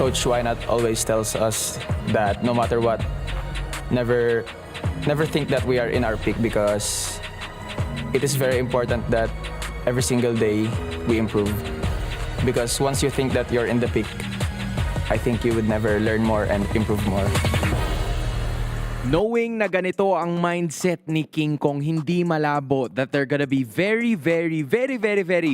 Coach Wynot always tells us that no matter what, never think that we are in our peak, because it is very important that every single day we improve. Because once you think that you're in the peak, I think you would never learn more and improve more. Knowing na ganito ang mindset ni King Kong, hindi malabo that they're gonna be very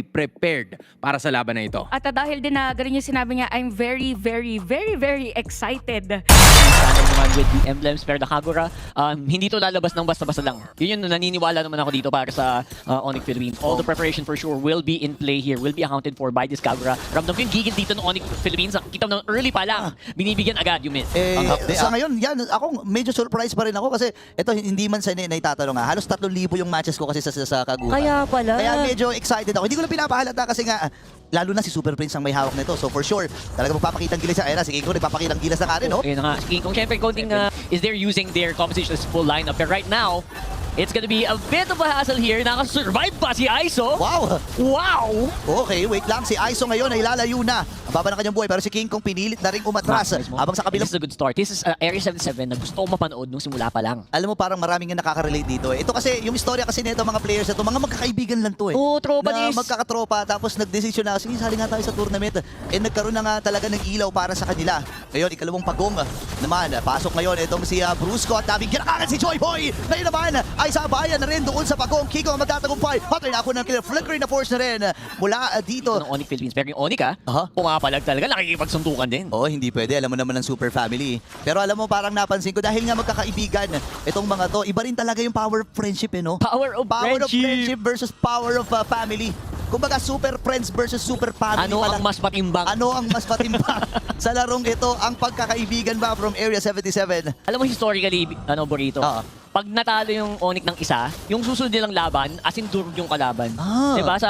prepared para sa laban na ito. At dahil din na ganun yung sinabi niya, I'm very excited. Standard naman with the emblems, pero the Kagura, hindi to lalabas ng basta-basta lang. Yun yung naniniwala naman ako dito para sa Onyx Philippines. All the preparation for sure will be in play here, will be accounted for by this Kagura. Ramdam ko yung gigil dito ng Onyx Philippines. Kita mo ng early pa lang, binibigyan agad yung mid. Sa ngayon, yan, ako medyo surprise pa rin ako kasi ito hindi man sa naitatanong nga. Halos 3,000 yung matches ko kasi sa Kagura. Kaya pala. Kaya medyo excited ako. Hindi ko lang pinapahalata kasi nga lalo na si Super Prince ang may hawak nito. So for sure, talaga magpapakitang gilas siya. Ayun na, si King Kong nagpapakitang gilas na ka rin, no? Ayun na nga, si King Kong, syempre, konting is they're using their composition as full lineup. But right now, it's gonna be a bit of a hassle here. Nakasurvive pa si Aiso. Wow! Wow! Okay, wait lang. Si Aiso ngayon ay lalayo na. Ang baba ng kanyang buhay. Pero si King Kong pinilit na rin umatras. Habang sa kabilang... This is a good start. This is Area 77 na gusto ko mapanood nung simula pa lang. Alam mo, parang maraming nga nakaka-relate dito. Ito kasi, yung istorya kasi nito mga players na to, mga magkakaibigan lang to eh. Oo, tropa na nis. magkakatropa, tapos nagdesisyon na, sige, sali nga tayo sa tournament. And nagkaroon na nga talaga ng ilaw para sa kanila. Ngayon, ikalawang pagong naman. Pasok ngayon itong si Brusco at daming kinakakan si Joy Boy. Ngayon naman, ay sabayan na rin doon sa pagong. Kiko ang magtatagumpay. Patay na ako ng flickering na force na rin mula dito. Ng Onyx Philippines. Pero yung Onyx pumapalag talaga. Nakikipagsuntukan din. Oo, hindi pwede. Alam mo naman ng super family. Pero alam mo, parang napansin ko, dahil nga magkakaibigan itong mga to, iba rin talaga yung power of friendship, eh, no? Power of friendship versus power of family. Kumbaga, super friends versus super family. Ano ang mas matimbang? Ano ang mas matimbang sa larong ito? Ang pagkakaibigan ba from Area 77? Alam mo historically, Burrito, pag natalo yung Onyx ng isa, yung susunod nilang laban, as in durog yung kalaban. Diba?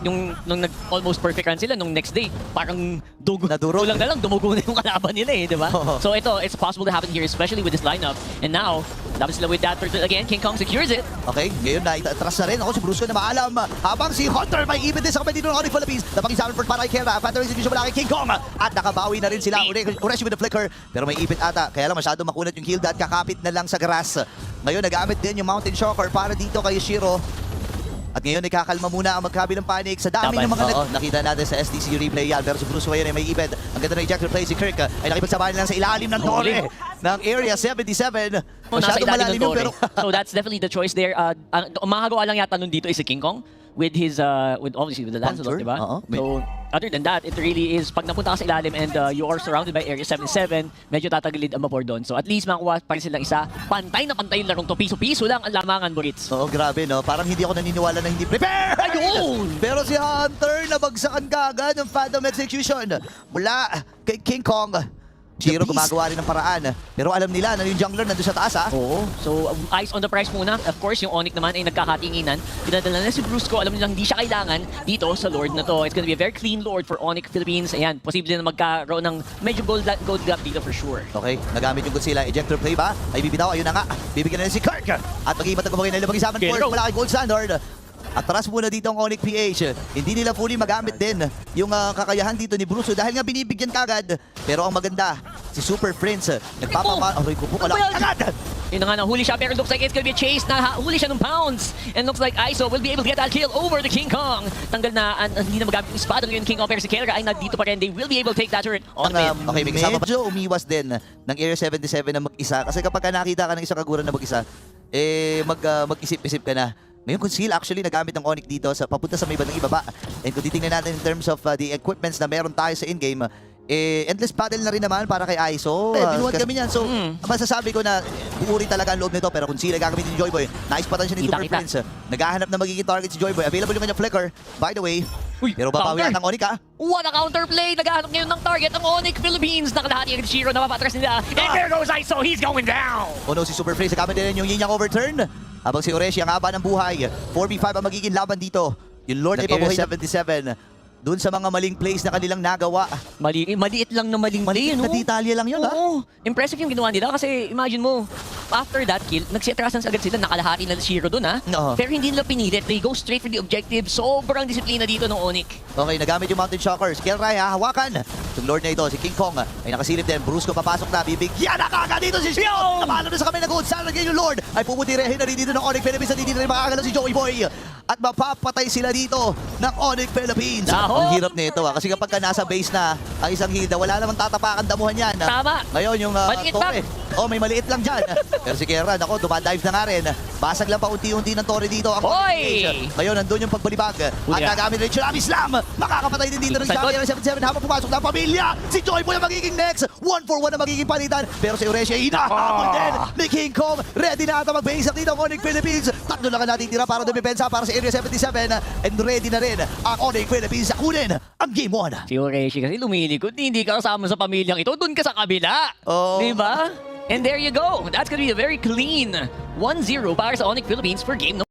Nung almost perfect run sila, nung next day, parang kulang na lang, dumugo na yung kalaban nila eh, diba? So ito, it's possible to happen here, especially with this lineup. And now, laban sila with that turtle again, King Kong secures it. Okay, ngayon na itatras na rin. Ako si Brusco na maalam. Habang si Hunter may even din sa kapatid ng Onyx Philippines. Napag-isamin for para kay Kera. Phantom execution mula kay King Kong. At nakabawi na rin sila. Ureshi with the flicker. Pero may ipit ata. Kaya lang masyado makunat yung Hilda at kakapit na lang sa grass. Ngayon nagamit din yung Mountain Shocker para dito kay Shiro. At ngayon ay kakalma muna ang magkabilang panic sa dami ng mga nakita natin sa SDCU replay yan. Pero si Bruce ngayon ay may ipid. Ang ganda ng ejector play si Kirk ay nakipagsabahan lang sa ilalim ng torre ng Area 77. Masyadong malalim yun pero... So that's definitely the choice there. Makagawa lang yata nun dito is si King Kong with his obviously with the Lancelot, diba? So other than that, it really is pag napunta ka sa ilalim and you are surrounded by Area 77, medyo tatagilid ang vapor doon. So at least makuha pa rin silang isa. Pantay na pantay yung larong to. Piso-piso lang ang lamangan, Burits. Oo, grabe, no? Parang hindi ako naniniwala na hindi prepare! Ayun! Pero si Hunter, nabagsakan kagad ng Phantom Execution mula kay King Kong. Shiro gumagawa rin ng paraan. Pero alam nila na yung jungler nandun sa taas, ha? Oo. So, eyes on the prize muna. Of course, yung Onyx naman ay nagkakatinginan. Pinadala na si Brusco. Alam nilang hindi siya kailangan dito sa Lord na to. It's gonna be a very clean Lord for Onyx Philippines. Ayan, posible na magkaroon ng medyo gold gap dito for sure. Okay, nagamit yung Godzilla. Ejector play ba? Ay bibitaw. Ayun na nga. Bibigyan na rin si Kirk. At mag-iibat ang kumagay na ilang isaman force mula kay Gold Standard. Atras muna dito ang Onyx PH. Hindi nila fully magamit din yung kakayahan dito ni Bruce dahil nga binibigyan kagad. Pero ang maganda, si Super Prince aray ko po agad! Yun na nga, nahuli siya pero looks like it's gonna be a chase. Nahuli siya ng pounds. And looks like Aiso will be able to get that kill over the King Kong. Tanggal na, hindi na magamit yung espada ngayon King Kong pero si Kelra ay nandito pa rin. They will be able to take that turret on mid. Okay, may kasama pa. Medyo umiwas din ng Area 77 na mag-isa. Kasi kapag nakita ka ng isang Kagura na mag-isa, mag-isip-isip ka na. Ngayon, Conceal actually nagamit ng Onyx dito sa papunta sa may bandang ibaba. And kung titingnan natin in terms of the equipments na meron tayo sa in-game, endless battle na rin naman para kay Aiso. Binuhat kami niyan. So, masasabi ko na buuri talaga ang loob nito. Pero Conceal gagamitin ni Joyboy. Nice patan siya ni Super Prince. Naghahanap na magiging target si Joyboy. Available yung kanya flicker. By the way, pero babawian ng Onyx, ha? What a counterplay! Naghahanap ngayon ng target ang Onyx Philippines. Nakalahati ang Shiro, napapatras nila. And there goes Aiso, he's going down! Oh no, si Super Prince nagamit din yung Yin Yang overturn. Habang si Ureshi ang haba ng buhay. 4v5 ang magiging laban dito. Yung Lord ng Area 77. Doon sa mga maling plays na kanilang nagawa. Maliit lang na maling play, no? Na detalye lang yun, ha? Oo. Impressive yung ginawa nila kasi imagine mo, after that kill, nagsiatrasan agad sila, nakalahati na Shiro dun ha. Oo. Pero hindi nila pinilit. They go straight for the objective. Sobrang disiplina dito ng Onyx. Okay, nagamit yung Mountain Shockers. Kelray, hahawakan. Yung Lord na ito, si King Kong, ay nakasilip din. Brusco papasok na, bibigyan na kagad dito si Shion! Napalo na sa kamay na good. Sana yung Lord ay puputirehin na rin dito ng Onyx Philippines at hindi na rin makakagalaw si Joey Boy. At mapapatay sila dito ng Onyx Philippines. Nako! Ang hirap nito kasi kapag ka nasa base na ang isang Hilda, wala namang tatapakan damuhan yan. Tama. Ngayon yung Maliit Torre. May maliit lang dyan. Pero si Kera, ako, dumadive na nga rin. Basag lang pa unti-unti ng Torre dito. Ang Hoy! Ngayon, nandun yung pagbalibag. At Kuya. nagamit rin Chirami Slam. Makakapatay din dito ng Sagot. Xavier 77 habang pumasok na ang pamilya. Si Joy Boy ang magiging next. 1-for-1 na magiging palitan. Pero si Euresia, hinahabol din ni King Kong. Ready na ata mag-base up dito ang Onyx Philippines. Tatlo lang ang natitira para dumipensa para sa Area 77. And ready na rin ang Onyx Philippines sa kunin ang Game 1. Si Oreshi kasi lumilikod. Hindi ka kasama sa pamilyang ito. Doon ka sa kabila. Oh. Diba? And there you go. That's gonna be a very clean 1-0 para sa Onyx Philippines for game number